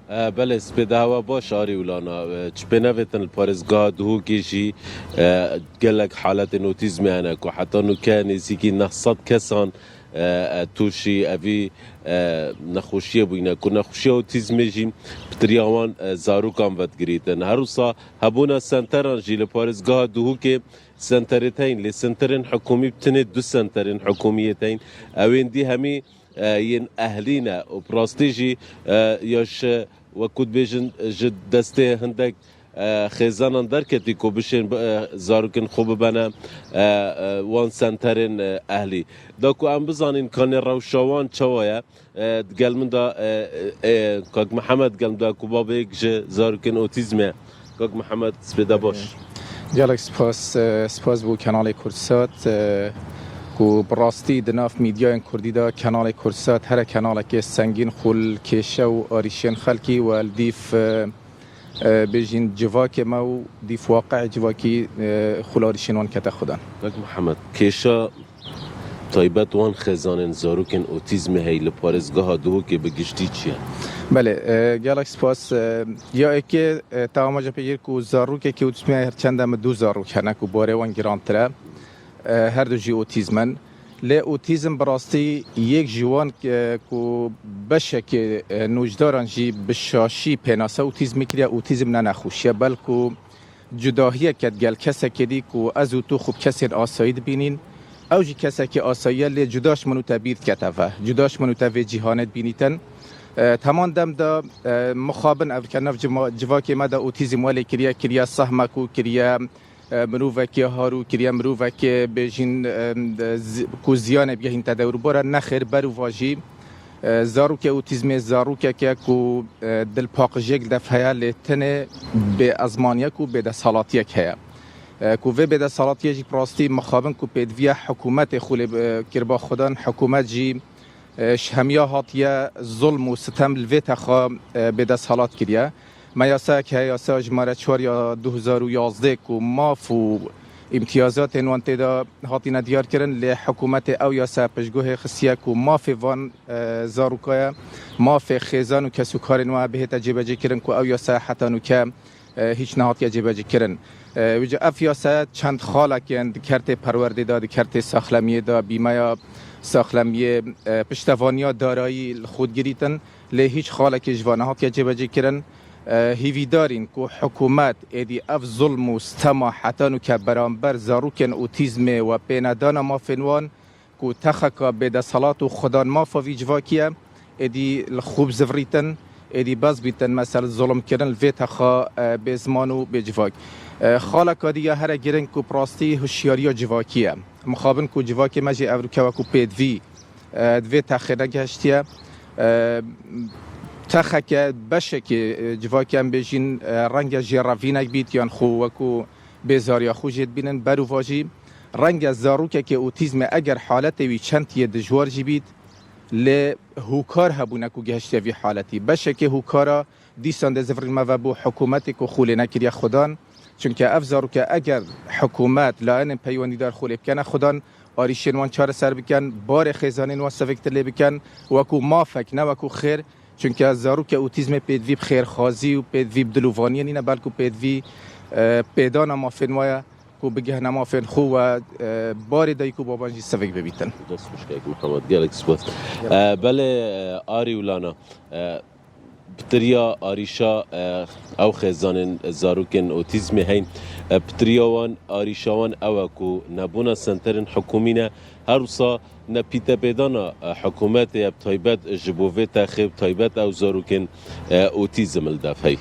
بله سپیده هوا باش آری ولانا چه بنویتن الپارزگاه دهو کشی گلک حالت نوتیزمی هنک و حتی نوکه نیزی که 900 کسان توشی اوی نخوشیه بوینه که نخوشی اوتیزمی جیم بطریاوان زاروکان ود گریتن هر روزا هبونا سنتران جی لپارزگاه دهو که سنترتين لسنترين حكومي بتني دو سنترين حكوميتين اوين دي همي ين اهلينا وبراستيجي ياش وكود بيجن جد دسته هندك خزانان دركتي كو بشين زاروكن خوب بنا وان سنترين اهلي داكو ام بزانين كان روشوان چوايا قال من دا كاك محمد قال دا كو بابيك زاروكن اوتيزم كاك محمد سبيدا باش جالك سپاس بو کانال کردسات کو براستی دناف میدیای کردی دا کانال کردسات هر کانال که سنگین خول کشه و آریشین خلکی و الدیف بجین جواک ما و دیف واقع جواکی خول آریشین وان کتا خودن محمد کشه طایبت وان خزانن زاروکن اوتیزم هی لپارزگاه دو که بگشتی چیه؟ بله گالک سپاس یا اکی تمام جپیر کو زاروک که اوتیزم هر چند هم دو زاروک هنک و باره وان گرانتره هر دو جی اوتیزمن لی اوتیزم براستی یک جوان کو بشه که نوجداران جی بشاشی پناسه اوتیزم کریا اوتیزم ننخوشیه بلکو جداهیه که گل کسه کدی کو از تو خوب کسی آسایید بینین او جی کسی که آساییه لی جداش منو تبید کتفه جداش منو تبید جهانت بینیتن تمام دم دا مخابن افکناف جواکی ما دا اوتیزم والی کریا سهمکو کریا مروفکی هارو کریا مروفکی بجین کو زیان بیهین تدور بارا نخیر برو واجی زارو که اوتیزم زارو که کو دل پاقجیک دفعه لیتنه به ازمانیه کو به دسالاتیه که کو به دسالاتیه جی پراستی مخابن کو پیدویا حکومت خول کربا خودان حکومت جی همیا هاتیه ظلم و ستم الویت خوا به دست حالات کریه میاسه که یاسه جماره 4 یا 2011 که ماف و امتیازات انوانتی دا هاتینا دیار کرن لی حکومت او یاسه پشگوه خصیه که ماف وان زاروکای ماف خیزان و کسو کار نوع بهت جبجه کرن که او یاسه حتی نو که هیچ نهاتی جبجه کرن ویجا اف یاسه چند خاله که دکرت پرورده دا دکرت ساخلمیه دا بیمه ساخلمیه پشتوانیا دارایی خودگیریتن لی هیچ خاله که جوانه ها که جبجه کرن هیوی دارین که حکومت ایدی اف ظلم و ستما حتانو که برانبر زاروکن اوتیزم و پیندان ما فنوان که تخکا به صلات و خدان ما فاوی جواکیه ایدی خوب زفریتن ایدی باز بیتن مثلا ظلم کردن الویت خا به زمان و به جواک خاله که دیگه هر گرن که پراستی هوشیاری جواکیه مخابن که جواکی مجی اوروکا و که پیدوی دوی تخیره گشتیه تخک بشه که جواکی هم بجین رنگ جراوینک بیت یا خو و که بیزاریا خو جید بینن برو واجی رنگ زاروکه که اوتیزم اگر حالت وی چند یه دجوار جی بیت لی هوکار هبونه که گشته وی حالتی بشه که هوکارا دیسان دزفر الموابو حکومتی که خوله نکریا خودان چونکه افزارو که اگر حکومت لاین پیوانی دار خوله بکنه خودان آریشین وان چار سر بکن بار خیزانین و سفکت لی بکن وکو مافک نه وکو خیر چونکه زارو که اوتیزم پیدوی بخیر خازی و پیدوی بدلووانی نه بلکو پیدوی پیدان مافنویا کو بگه نمافن خو و بار دای کو بابانجی سفک ببیتن دست مشکل محمد گالک سپاس بله آری ولانا بطريقة آريشا أو خزان زاروكن أوتيزم هين بطريقة آريشاوان أو كو نبونا سنترن حكومينا هروسا نبيتا بيدانا حكومات بطيبات جبوفيتا خيب طيبات أو زاروكن أوتيزم الدافعي